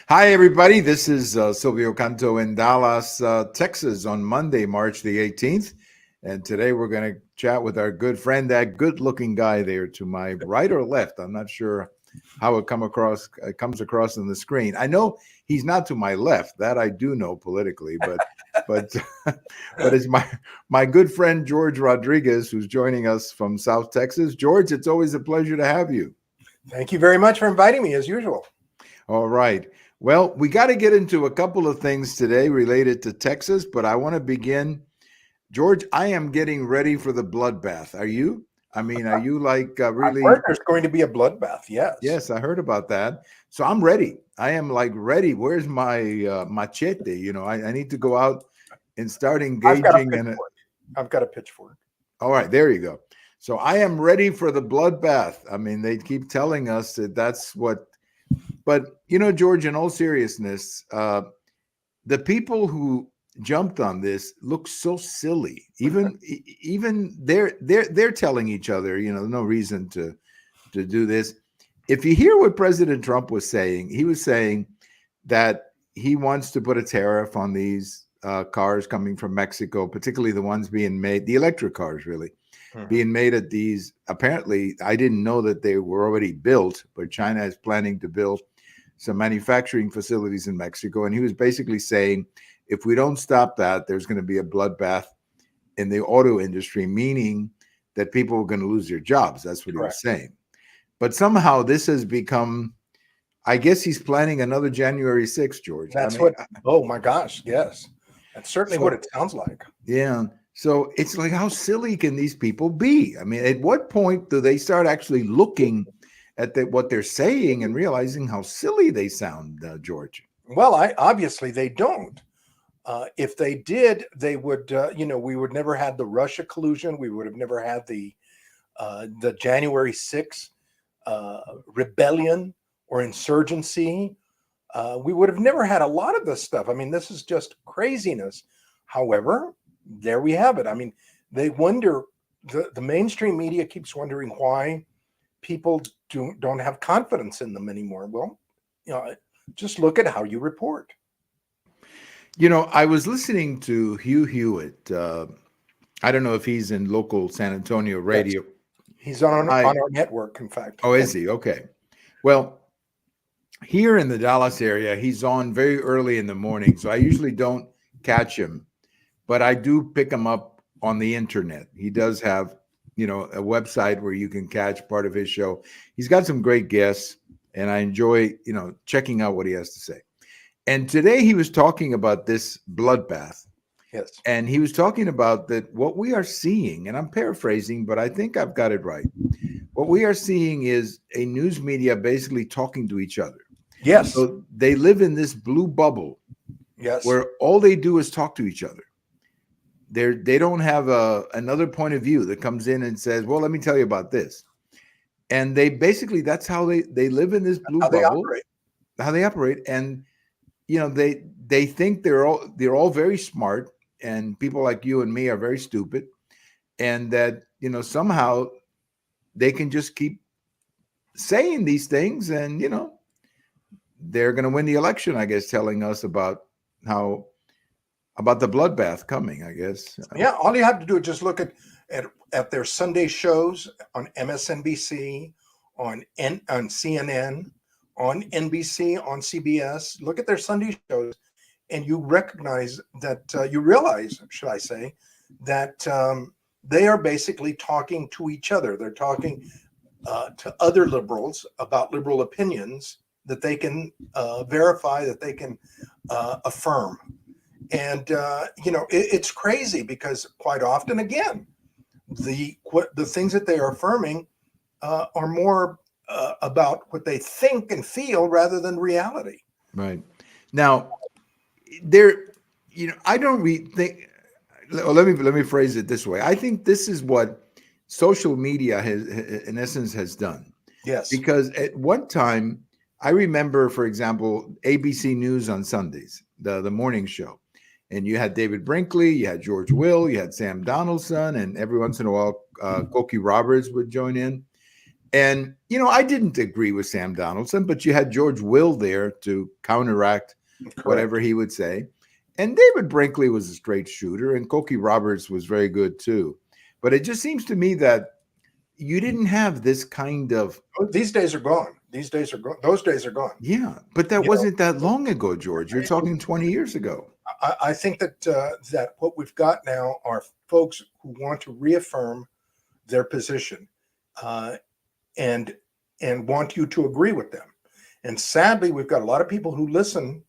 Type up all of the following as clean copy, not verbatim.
Hi, everybody. This is Silvio Canto in Dallas, Texas on Monday, March the 18th. And today we're going to chat with our good friend, that good looking guy there to my right or left. I'm not sure how it comes across on the screen. I know he's not to my left. That I do know politically, but but it's my good friend George Rodriguez, who's joining us from South Texas. George, it's always a pleasure to have you. Thank you very much for inviting me, as usual. All right. Well, we got to get into a couple of things today related to Texas, but I want to begin. George, I am getting ready for the bloodbath. Are you? I mean, are you like I've really? heard there's going to be a bloodbath. Yes. Yes, I heard about that. So I'm ready. I am like ready. Where's my machete? I need to go out and start I've got a engaging in it. pitchfork. I've got a pitchfork. All right, there you go. So I am ready for the bloodbath. I mean, they keep telling us that that's what. But George, in all seriousness, the people who jumped on this look so silly. Even they're telling each other, no reason to do this. If you hear what President Trump was saying, he was saying that he wants to put a tariff on these cars coming from Mexico, particularly the ones being made, the electric cars, really. Being made at these. Apparently, I didn't know that they were already built, but China is planning to build some manufacturing facilities in Mexico. And he was basically saying, if we don't stop that, there's going to be a bloodbath in the auto industry, meaning that people are going to lose their jobs. That's what he was saying. But somehow this has become, I guess he's planning another January 6th, George. Oh my gosh, yes. That's certainly what it sounds like. Yeah. So it's like, how silly can these people be? I mean, at what point do they start actually looking at what they're saying and realizing how silly they sound, George? Well, obviously they don't. If they did, they would. We would never had the Russia collusion. We would have never had the January 6th rebellion or insurgency. We would have never had a lot of this stuff. I mean, this is just craziness. However, there we have it. I mean, they wonder. The mainstream media keeps wondering why people don't have confidence in them anymore. Well, just look at how you report. I was listening to Hugh Hewitt. I don't know if he's in local San Antonio radio. Yes. He's on our network, in fact. Oh, is he? Okay. Well, here in the Dallas area, he's on very early in the morning, so I usually don't catch him, but I do pick him up on the internet. He does have, a website where you can catch part of his show. He's got some great guests, and I enjoy, checking out what he has to say. And today he was talking about this bloodbath. Yes. And he was talking about that what we are seeing, and I'm paraphrasing, but I think I've got it right. What we are seeing is a news media basically talking to each other. Yes. So they live in this blue bubble. Yes. Where all they do is talk to each other. They don't have another point of view that comes in and says, well, let me tell you about this. And they basically, that's how they live in this blue bubble. How they operate. And they think they're all very smart, and people like you and me are very stupid, and that somehow they can just keep saying these things, and they're going to win the election, I guess, telling us about the bloodbath coming, I guess. Yeah, all you have to do is just look at their Sunday shows on MSNBC, on CNN, on NBC, on CBS. Look at their Sunday shows, and you realize, should I say, that they are basically talking to each other. They're talking to other liberals about liberal opinions that they can verify, that they can affirm. And it's crazy because quite often, again, the things that they are affirming are more about what they think and feel rather than reality. Right. Now, I don't think. Let me phrase it this way. I think this is what social media has, in essence, has done. Yes. Because at one time, I remember, for example, ABC News on Sundays, the morning show. And you had David Brinkley, you had George Will, you had Sam Donaldson, and every once in a while, Cokie Roberts would join in. And, I didn't agree with Sam Donaldson, but you had George Will there to counteract Correct. whatever he would say. And David Brinkley was a straight shooter, and Cokie Roberts was very good too. But it just seems to me that you didn't have this kind of. These days are gone. These days are gone. Those days are gone. Yeah, but that You wasn't that long ago, George. You're talking 20 years ago. I think that that what we've got now are folks who want to reaffirm their position and want you to agree with them. And sadly, we've got a lot of people who listen,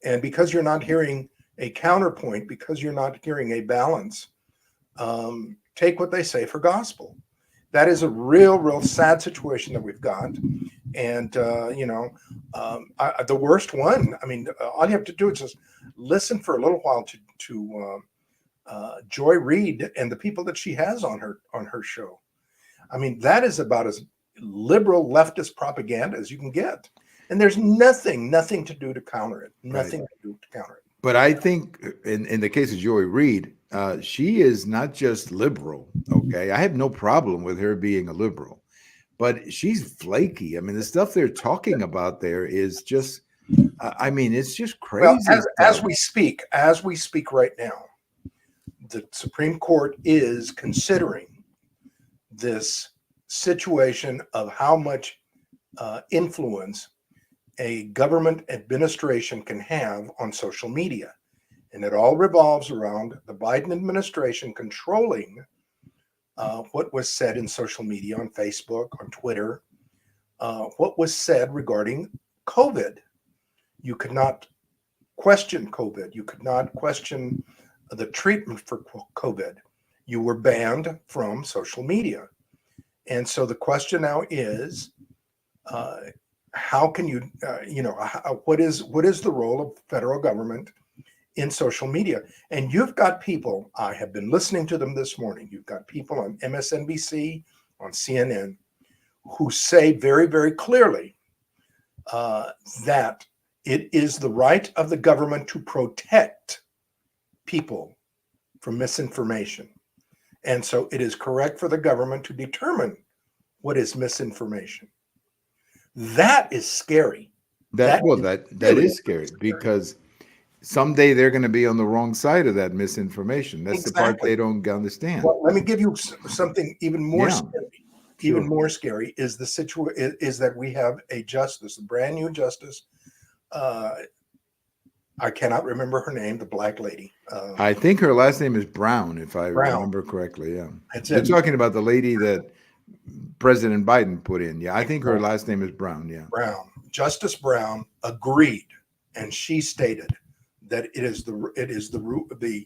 and because you're not hearing a counterpoint, because you're not hearing a balance, take what they say for gospel. That is a real sad situation that we've got. And, the worst one, I mean, all you have to do is just listen for a little while to Joy Reid and the people that she has on her show. I mean, that is about as liberal leftist propaganda as you can get. And there's nothing to do to counter it. Nothing to do to counter it. But I think in the case of Joy Reid, she is not just liberal. Okay. I have no problem with her being a liberal, but she's flaky. I mean, the stuff they're talking about there is just, it's just crazy. Well, as we speak right now, the Supreme Court is considering this situation of how much influence a government administration can have on social media. And it all revolves around the Biden administration controlling what was said in social media, on Facebook, on Twitter, what was said regarding COVID. You could not question COVID. You could not question the treatment for COVID. You were banned from social media. And so the question now is, how can you, what is the role of federal government in social media? And you've got people, I have been listening to them this morning. You've got people on MSNBC, on CNN, who say very, very clearly that it is the right of the government to protect people from misinformation. And so it is correct for the government to determine what is misinformation. That is scary. That is scary because someday they're going to be on the wrong side of that misinformation. That's the part they don't understand. Well, let me give you something even more scary. Sure. Even more scary is the situation is that we have a brand new justice. I cannot remember her name, the black lady. I think her last name is Brown, if I remember correctly. Yeah. You're talking about the lady that President Biden put in. Yeah, I think her last name is Brown. Yeah. Brown. Justice Brown agreed, and she stated that it is the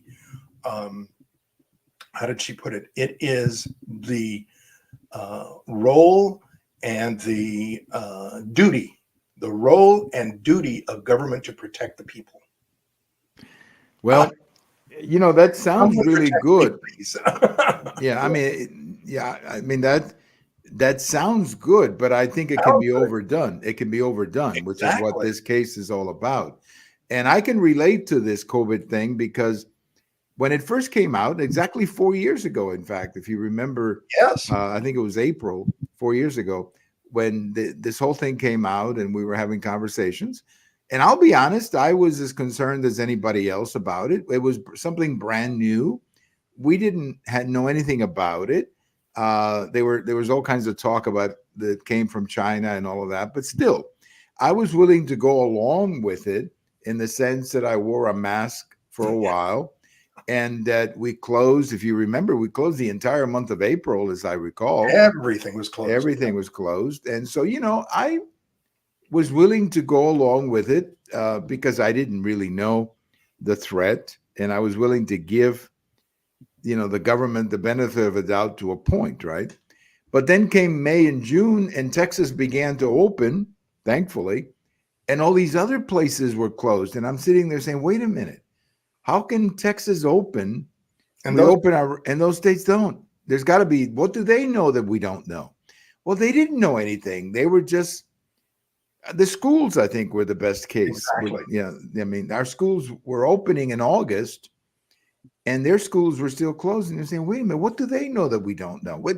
how did she put it? It is the role and the duty, the role and duty of government to protect the people. Well, that sounds really good. Yeah, that sounds good, but I think it can be overdone. It can be overdone, which is what this case is all about. And I can relate to this COVID thing because when it first came out, exactly 4 years ago, in fact, if you remember, yes, I think it was April 4 years ago, when this whole thing came out and we were having conversations. And I'll be honest, I was as concerned as anybody else about it. It was something brand new. We didn't know anything about it. There was all kinds of talk about that came from China and all of that. But still, I was willing to go along with it in the sense that I wore a mask for a while and that we closed. If you remember, we closed the entire month of April, as I recall. Everything was closed. Everything was closed. And so, I was willing to go along with it because I didn't really know the threat. And I was willing to give, the government the benefit of a doubt to a point, right? But then came May and June, and Texas began to open, thankfully, and all these other places were closed. And I'm sitting there saying, wait a minute, how can Texas open and those states don't? There's got to be, what do they know that we don't know? Well, they didn't know anything. They were just, the schools, I think, were the best case. Exactly. Yeah. Our schools were opening in August, and their schools were still closed. And they're saying, wait a minute, what do they know that we don't know? What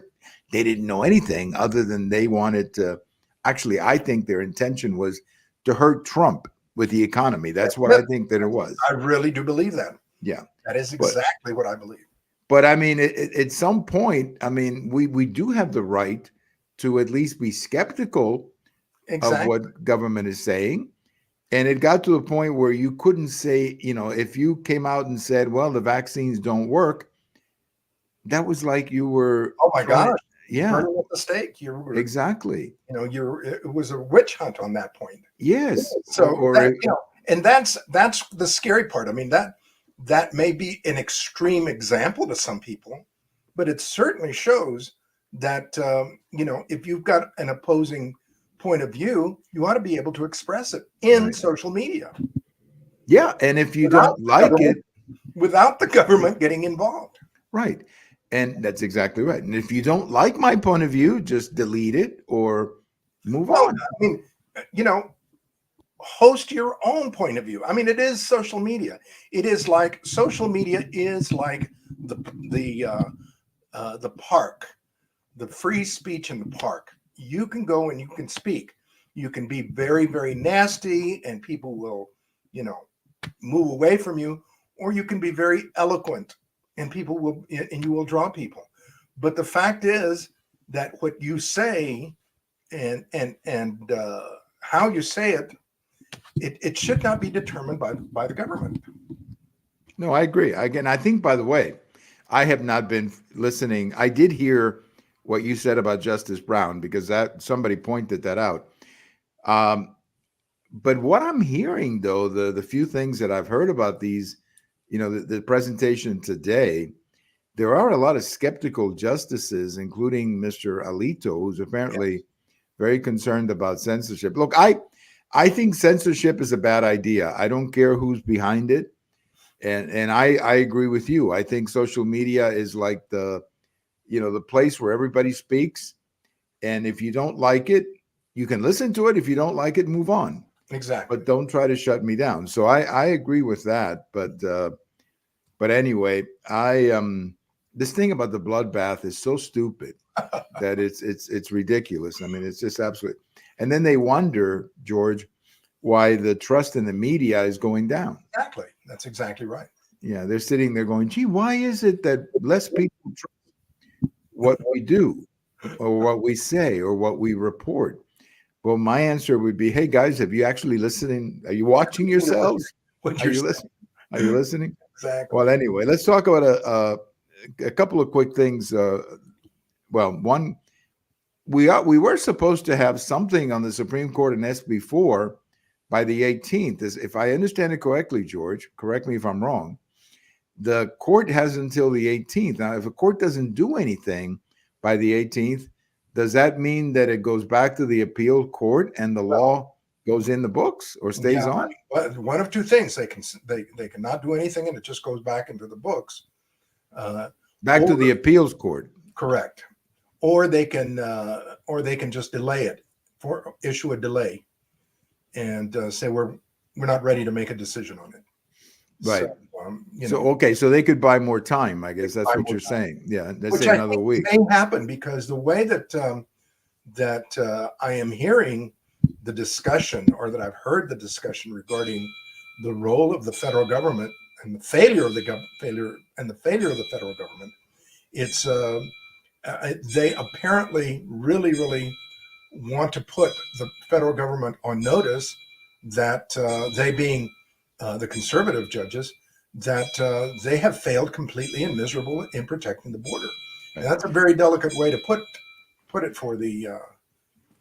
they didn't know anything other than they wanted to. Actually, I think their intention was to hurt Trump with the economy. That's what I think that it was. I really do believe that. Yeah, that is exactly what I believe. But I mean, at some point, I mean, we do have the right to at least be skeptical of what government is saying. And it got to a point where you couldn't say, if you came out and said, well, the vaccines don't work, that was like you were. Oh my gosh. Yeah. Burning at the stake. You were, exactly. It was a witch hunt on that point. Yes. So, and that's the scary part. I mean, that may be an extreme example to some people, but it certainly shows that, if you've got an opposing point of view, you ought to be able to express it in social media. Yeah. And if you don't like it, without the government getting involved. Right. And that's exactly right. And if you don't like my point of view, just delete it or move on. I mean, host your own point of view. I mean, it is social media. It is like social media is like the park, the free speech in the park. You can go and you can speak. You can be very, very nasty and people will, move away from you, or you can be very eloquent and people will, and you will draw people. But the fact is that what you say and how you say it should not be determined by the government. No, I agree. Again, I think, by the way, I have not been listening. I did hear what you said about Justice Brown because somebody pointed that out. But what I'm hearing, though, the few things that I've heard about these, the presentation today, there are a lot of skeptical justices, including Mr. Alito, who's apparently very concerned about censorship. Look, I think censorship is a bad idea. I don't care who's behind it. And I agree with you. I think social media is like the place where everybody speaks. And if you don't like it, you can listen to it. If you don't like it, move on. Exactly. But don't try to shut me down. So I agree with that. But anyway, this thing about the bloodbath is so stupid that it's ridiculous. I mean, it's just absolute. And then they wonder, George, why the trust in the media is going down. Exactly. That's exactly right. Yeah, they're sitting there going, gee, why is it that less people trust what we do or what we say or what we report? Well, my answer would be, hey, guys, have you actually listening? Are you watching yourselves? Are you listening? Are you listening? Exactly. Well, anyway, let's talk about a couple of quick things. One, we were supposed to have something on the Supreme Court in SB4 by the 18th. If I understand it correctly, George, correct me if I'm wrong, the court has until the 18th. Now, if a court doesn't do anything by the 18th, does that mean that it goes back to the appeal court and the law goes in the books or stays on? One of two things: they cannot do anything, and it just goes back into the books. Back to the appeals court. Correct. Or they can just delay it, issue a delay, and say we're not ready to make a decision on it. Right. So they could buy more time. I guess that's what you're saying. Yeah, let's say another week. May happen because the way that I am hearing the discussion, or that I've heard the discussion regarding the role of the federal government and the failure of the federal government, it's they apparently really want to put the federal government on notice that they, being the conservative judges, that they have failed completely and miserable in protecting the border. And that's a very delicate way to put it for the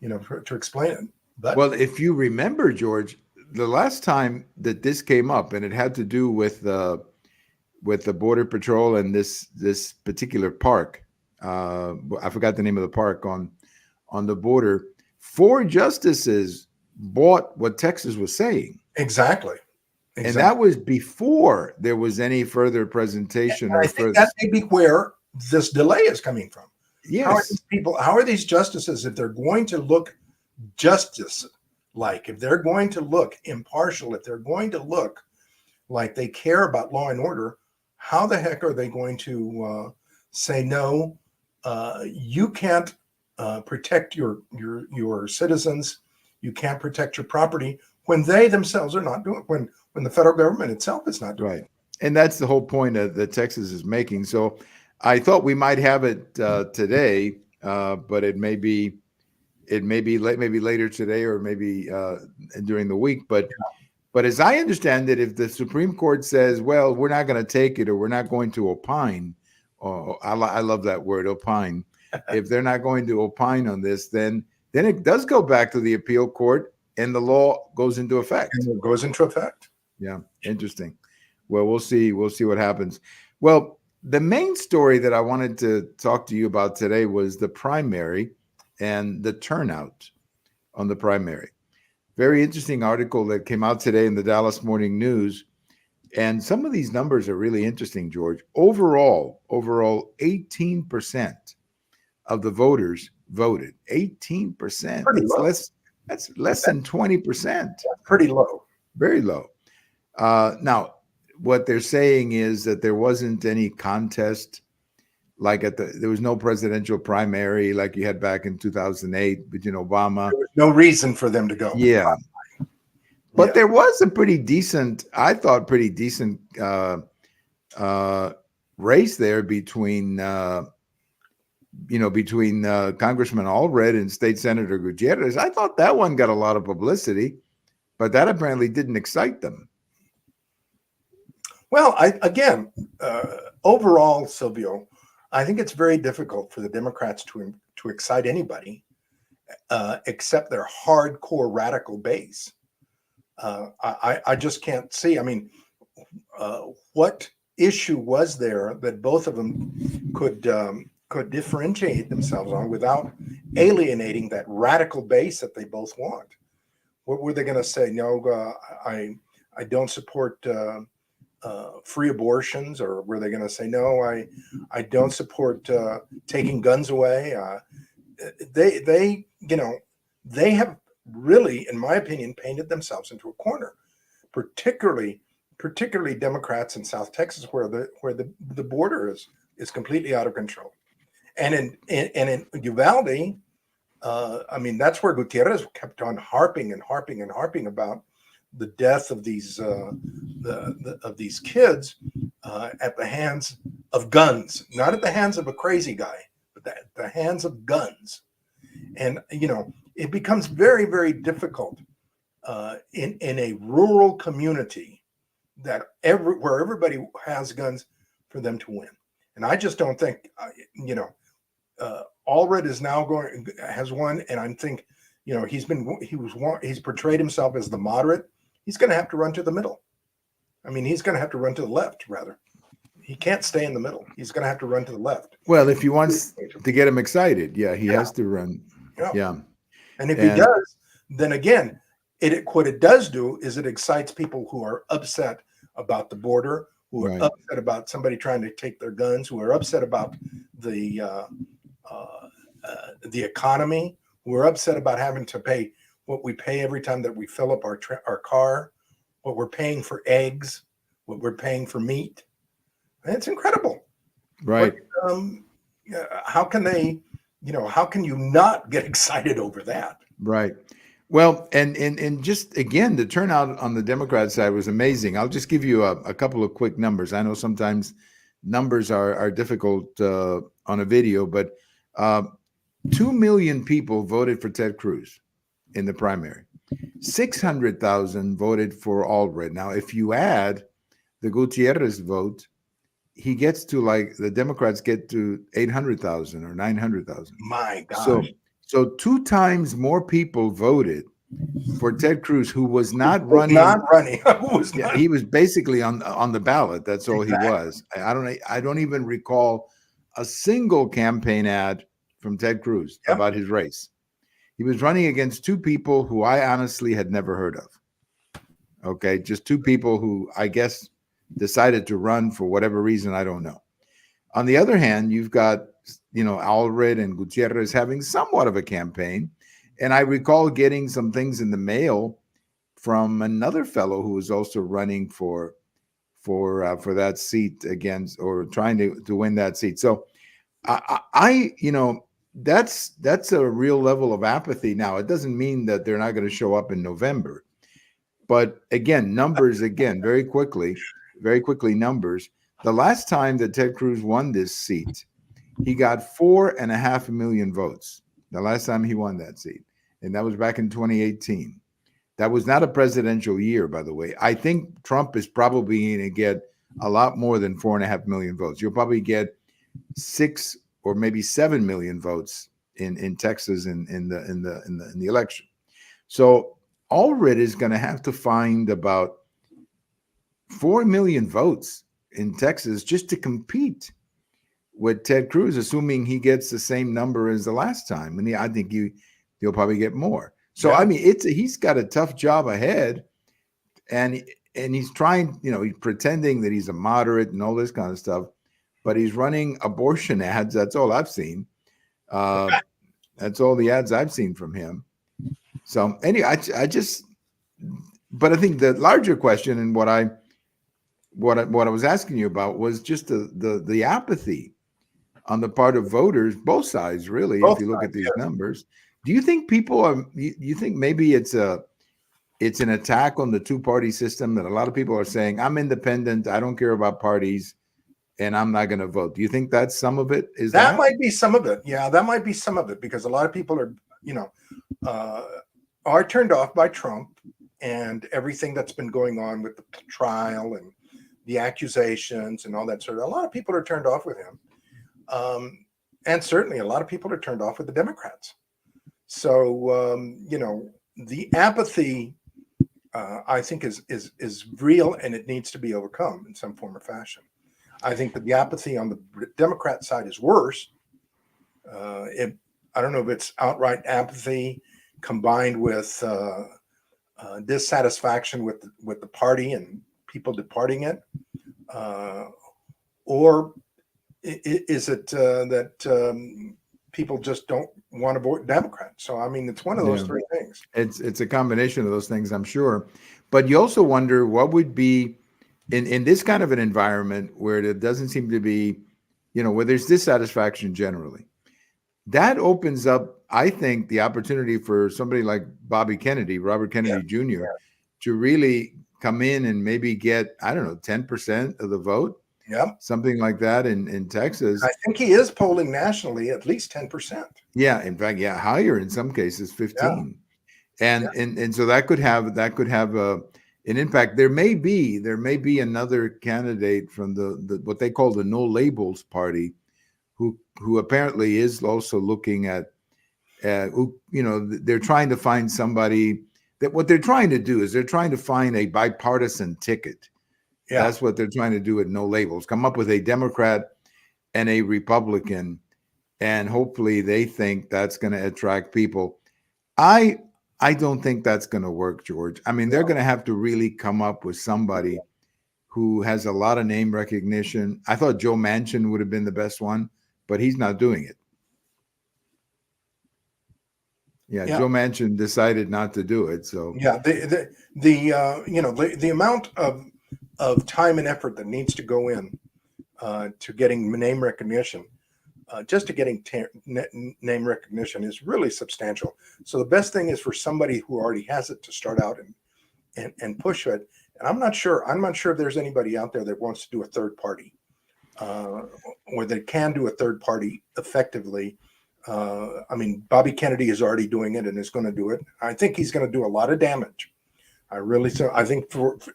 to explain it. But, well, if you remember, George, the last time that this came up, and it had to do with the Border Patrol and this particular park, I forgot the name of the park on the border. 4 justices bought what Texas was saying. Exactly. And that was before there was any further presentation. I think that may be where this delay is coming from. Yes. How are these justices, if they're going to look justice-like, if they're going to look impartial, if they're going to look like they care about law and order, how the heck are they going to say no? You can't protect your citizens. You can't protect your property when they themselves are not doing. When the federal government itself is not doing. Right, and that's the whole point that Texas is making. So, I thought we might have it today, but it may be late, maybe later today, or maybe during the week. But as I understand it, if the Supreme Court says, well, we're not going to take it, or we're not going to opine, I love that word, opine. If they're not going to opine on this, then it does go back to the appeal court and the law goes into effect. And it goes into effect. Yeah, interesting. Well, we'll see. We'll see what happens. Well, the main story that I wanted to talk to you about today was the primary and the turnout on the primary. Very interesting article that came out today in the Dallas Morning News. And some of these numbers are really interesting, George. Overall, 18% of the voters voted. 18%. That's less than 20%. Pretty low. Very low. Now, what they're saying is that there wasn't any contest, like there was no presidential primary like you had back in 2008 between Obama. There was no reason for them to go. Yeah. But there was a pretty decent, I thought, race there between, Congressman Allred and State Senator Gutierrez. I thought that one got a lot of publicity, but that apparently didn't excite them. Well, overall, Silvio, I think it's very difficult for the Democrats to excite anybody except their hardcore radical base. I just can't see. I mean, what issue was there that both of them could differentiate themselves on without alienating that radical base that they both want? What were they going to say? No, I don't support free abortions, or were they going to say no? I don't support taking guns away. They have really, in my opinion, painted themselves into a corner, particularly Democrats in South Texas, where the border is completely out of control, and in Uvalde, I mean, that's where Gutierrez kept on harping about the death of these these kids at the hands of guns, not at the hands of a crazy guy, but at the hands of guns. And it becomes very, very difficult in a rural community where everybody has guns for them to win. And I just don't think Allred is now has won, and I think he's portrayed himself as the moderate. He's going to have to run to the middle. I mean, he's going to have to run to the left, rather. He can't stay in the middle. He's going to have to run to the left. Well, if he wants to get him excited, he has to run. Yeah. And if he does, then again, what it does do is it excites people who are upset about the border, who are upset about somebody trying to take their guns, who are upset about the economy, who are upset about having to pay what we pay every time that we fill up our car, what we're paying for eggs, what we're paying for meat. And it's incredible. Right. But, how can they, how can you not get excited over that? Right. Well, and just again, the turnout on the Democrat side was amazing. I'll just give you a couple of quick numbers. I know sometimes numbers are difficult on a video, but 2 million people voted for Ted Cruz in the primary. 600,000 voted for Allred. Now, if you add the Gutierrez vote, he gets to the Democrats get to 800,000 or 900,000. My God. So 2 times more people voted for Ted Cruz, who was not running. He was basically on the ballot. That's all he was. I don't even recall a single campaign ad from Ted Cruz about his race. He was running against 2 people who I honestly had never heard of. Okay, just 2 people who I guess decided to run for whatever reason, I don't know. On the other hand, you've got, Allred and Gutierrez having somewhat of a campaign. And I recall getting some things in the mail from another fellow who was also running for for that seat against, or trying to win that seat. So you know, that's a real level of apathy. Now, it doesn't mean that they're not going to show up in November, but again, numbers again very quickly numbers. The last time that Ted Cruz won this seat, he got 4.5 million votes. The last time he won that seat, and that was back in 2018. That was not a presidential year, by the way. I think Trump is probably going to get a lot more than 4.5 million votes. You'll probably get 6 or maybe 7 million votes in Texas in the election. So Allred is going to have to find about 4 million votes in Texas just to compete with Ted Cruz, assuming he gets the same number as the last time. And I think he'll probably get more. So I mean, he's got a tough job ahead, and he's trying, you know, he's pretending that he's a moderate and all this kind of stuff, but he's running abortion ads. That's all I've seen. That's all the ads I've seen from him. So anyway, but I think the larger question, and what I was asking you about, was just the apathy on the part of voters, both sides, really. If you look at these numbers, do you think people are? You think maybe it's an attack on the two-party system, that a lot of people are saying, I'm independent, I don't care about parties, and I'm not going to vote? Do you think that's some of it? That might be some of it. Yeah, that might be some of it, because a lot of people are, you know, are turned off by Trump and everything that's been going on with the trial and the accusations and all that sort of. A lot of people are turned off with him, and certainly a lot of people are turned off with the Democrats. So you know, the apathy, I think, is real, and it needs to be overcome in some form or fashion. I think that the apathy on the Democrat side is worse. I don't know if it's outright apathy combined with dissatisfaction with the party and people departing it, or is it that people just don't want to vote Democrat? So I mean, it's one of those three things. It's a combination of those things, I'm sure. But you also wonder what would be in this kind of an environment where there doesn't seem to be, you know, where there's dissatisfaction generally. That opens up, I think, the opportunity for somebody like Robert Kennedy Jr., to really come in and maybe get, I don't know, 10% of the vote. Yeah, something like that in Texas. I think he is polling nationally at least 10%. Yeah, in fact, higher in some cases, 15. Yeah. And so that could have an impact. There may be another candidate from the what they call the No Labels Party, who apparently is also looking at who, you know, they're trying to find somebody. That what they're trying to do is they're trying to find a bipartisan ticket. Yeah. That's what they're trying to do at No Labels. Come up with a Democrat and a Republican, and hopefully they think that's going to attract people. I don't think that's going to work, George. I mean, they're going to have to really come up with somebody who has a lot of name recognition. I thought Joe Manchin would have been the best one, but he's not doing it. Yeah, Joe Manchin decided not to do it. So the amount of time and effort that needs to go in to getting name recognition, just to getting name recognition, is really substantial. So the best thing is for somebody who already has it to start out and push it. And I'm not sure if there's anybody out there that wants to do a third party, or that can do a third party effectively. I mean, Bobby Kennedy is already doing it and is going to do it. I think he's going to do a lot of damage. I think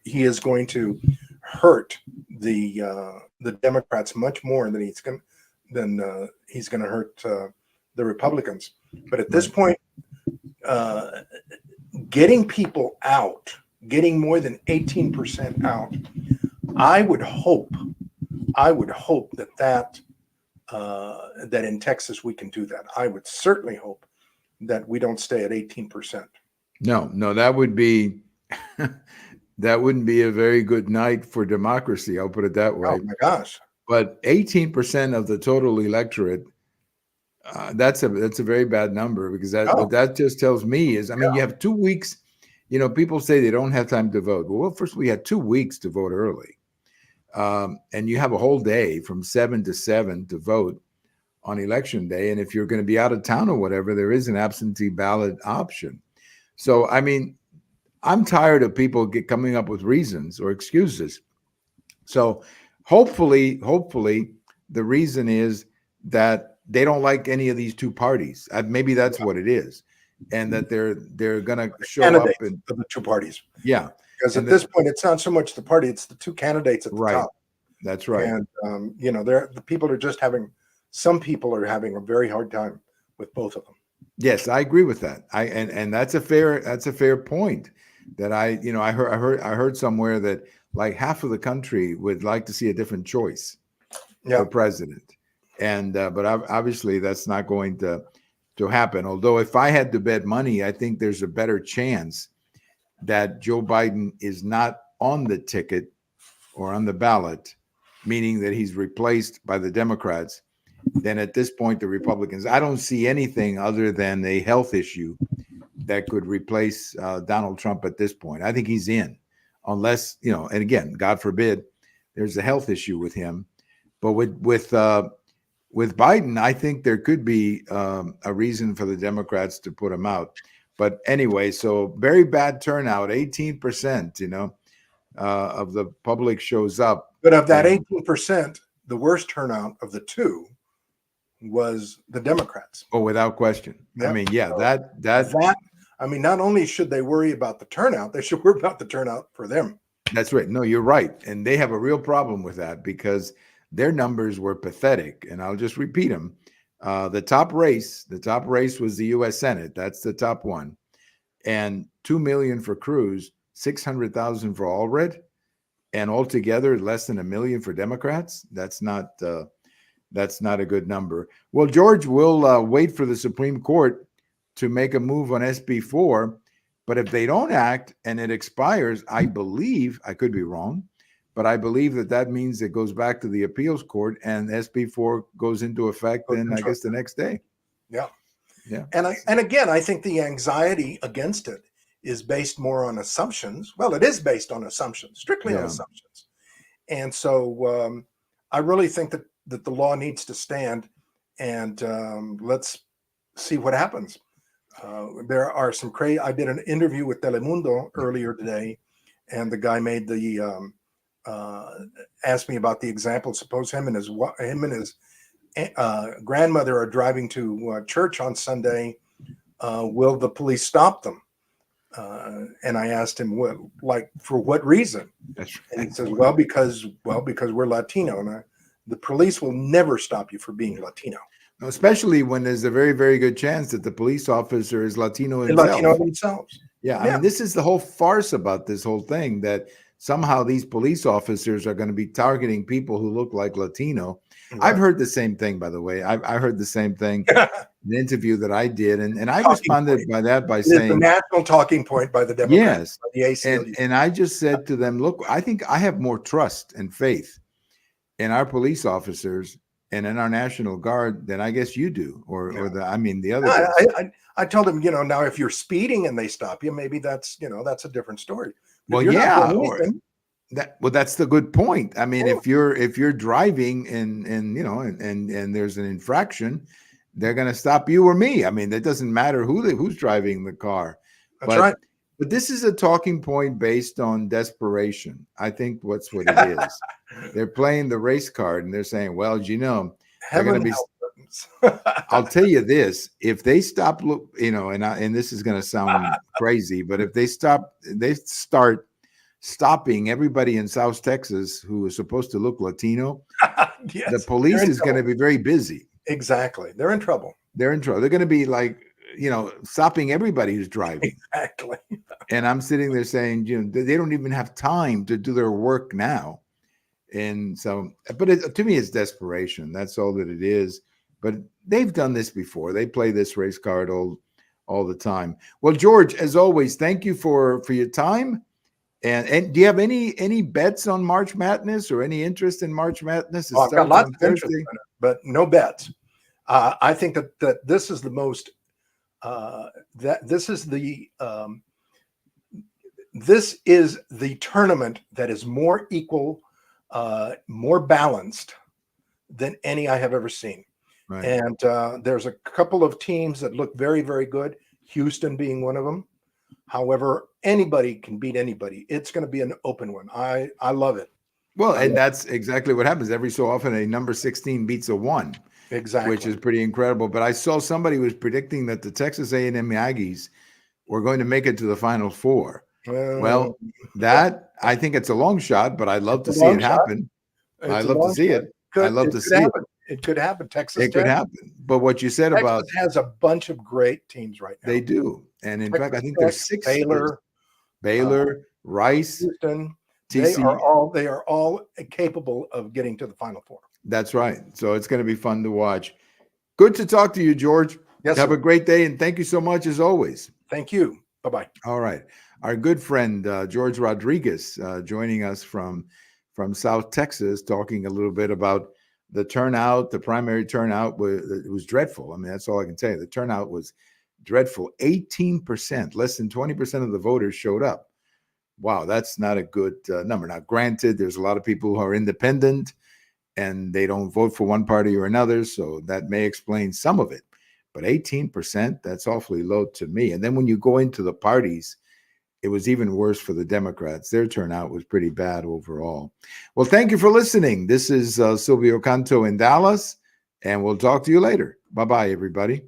he is going to hurt the Democrats much more than he's going to hurt the Republicans. But at this point, getting people out, getting more than 18% out, I would hope that in Texas we can do that. I would certainly hope that we don't stay at 18%. No, that would be that wouldn't be a very good night for democracy. I'll put it that way. Oh my gosh! But 18% of the total electorate, that's a very bad number, because what that just tells me is, I mean, you have 2 weeks. You know, people say they don't have time to vote. Well, first we had 2 weeks to vote early. and you have a whole day from 7 to 7 to vote on election day. And if you're going to be out of town or whatever, there is an absentee ballot option. So, I mean, I'm tired of people coming up with reasons or excuses. So hopefully, the reason is that they don't like any of these two parties. Maybe that's what it is, and that they're going to show up in the two parties. Yeah, because at this point, it's not so much the party; it's the two candidates at the top. That's right. And some people are having a very hard time with both of them. Yes, I agree with that. And that's a fair point. That I heard somewhere that like half of the country would like to see a different choice for president, and but obviously that's not going to happen. Although if I had to bet money, I think there's a better chance that Joe Biden is not on the ticket or on the ballot, meaning that he's replaced by the Democrats, than at this point the Republicans. I don't see anything other than a health issue that could replace Donald Trump at this point. I think he's in, unless, and again, God forbid, there's a health issue with him. But with Biden, I think there could be a reason for the Democrats to put him out. But anyway, so very bad turnout, 18%, of the public shows up. But of that 18%, the worst turnout of the two was the Democrats. Oh, without question. Yep. I mean, yeah, that. I mean, not only should they worry about the turnout, they should worry about the turnout for them. That's right. No, you're right. And they have a real problem with that because their numbers were pathetic. And I'll just repeat them. The top race was the U.S. Senate. That's the top one. And 2 million for Cruz, 600,000 for Allred, and altogether less than 1 million for Democrats. That's not a good number. Well, George, we'll wait for the Supreme Court to make a move on SB 4, but if they don't act and it expires, I believe, I could be wrong, but I believe that means it goes back to the appeals court and SB 4 goes into effect then I guess the next day. Yeah. And again, I think the anxiety against it is based more on assumptions. Well, it is based on assumptions, strictly on assumptions. And so I really think that the law needs to stand, and let's see what happens. There are some crazy. I did an interview with Telemundo earlier today, and the guy made the asked me about the example. Suppose him and his grandmother are driving to church on Sunday. Will the police stop them? And I asked him for what reason? And he says, well, because we're Latino, and the police will never stop you for being Latino. Especially when there's a very, very good chance that the police officer is Latino himself. Yeah, I mean, this is the whole farce about this whole thing, that somehow these police officers are going to be targeting people who look like Latino. Right. I've heard the same thing, by the way. I heard the same thing in an interview that I did, and I responded by saying the national talking point by the Democrats. Yes, and I just said to them, look, I think I have more trust and faith in our police officers and in our National Guard than I guess you do, the other. I told him, now if you're speeding and they stop you, maybe that's a different story. Well, yeah, that's the good point. I mean, if you're driving and there's an infraction, they're going to stop you or me. I mean, it doesn't matter who's driving the car. That's right. But this is a talking point based on desperation. I think that's what it is. They're playing the race card and they're saying, well, they're going to be. I'll tell you this: if they stop, and this is going to sound crazy, but if they start stopping everybody in South Texas who is supposed to look Latino, yes, the police is going to be very busy. Exactly, they're in trouble. They're going to be like, stopping everybody who's driving. Exactly. And I'm sitting there saying, they don't even have time to do their work now. And so, but to me, it's desperation. That's all that it is. But they've done this before. They play this race card all the time. Well, George, as always, thank you for your time. And do you have any bets on March Madness or any interest in March Madness? I've got lots of interest in it, but no bets. I think that this is the most. This is the tournament that is more equal more balanced than any I have ever seen. Right. And there's a couple of teams that look very, very good, Houston being one of them. However, anybody can beat anybody. It's going to be an open one. I love it. Well, and that's exactly what happens. Every so often, a number 16 beats a 1. Exactly. Which is pretty incredible. But I saw somebody was predicting that the Texas A&M Aggies were going to make it to the Final Four. Well, that I think it's a long shot, but I'd love to see it happen. I'd love to see it. I'd love to see it. It could happen. Texas It could happen. But what you said about Texas has a bunch of great teams right now. They do. And in fact, I think there's 6 Baylor, Rice, Houston. TCU. They are all capable of getting to the Final Four. That's right. So it's going to be fun to watch. Good to talk to you, George. Yes, Have sir. a great day, and thank you so much as always. Thank you. Bye-bye. All right. Our good friend, George Rodriguez, joining us from South Texas, talking a little bit about the turnout. The primary turnout was dreadful. I mean, that's all I can tell you. The turnout was dreadful. 18%, less than 20% of the voters showed up. Wow, that's not a good number. Now, granted, there's a lot of people who are independent and they don't vote for one party or another, so that may explain some of it. But 18%, that's awfully low to me. And then when you go into the parties, it was even worse for the Democrats. Their turnout was pretty bad overall. Well, thank you for listening. This is Silvio Canto in Dallas, and we'll talk to you later. Bye-bye, everybody.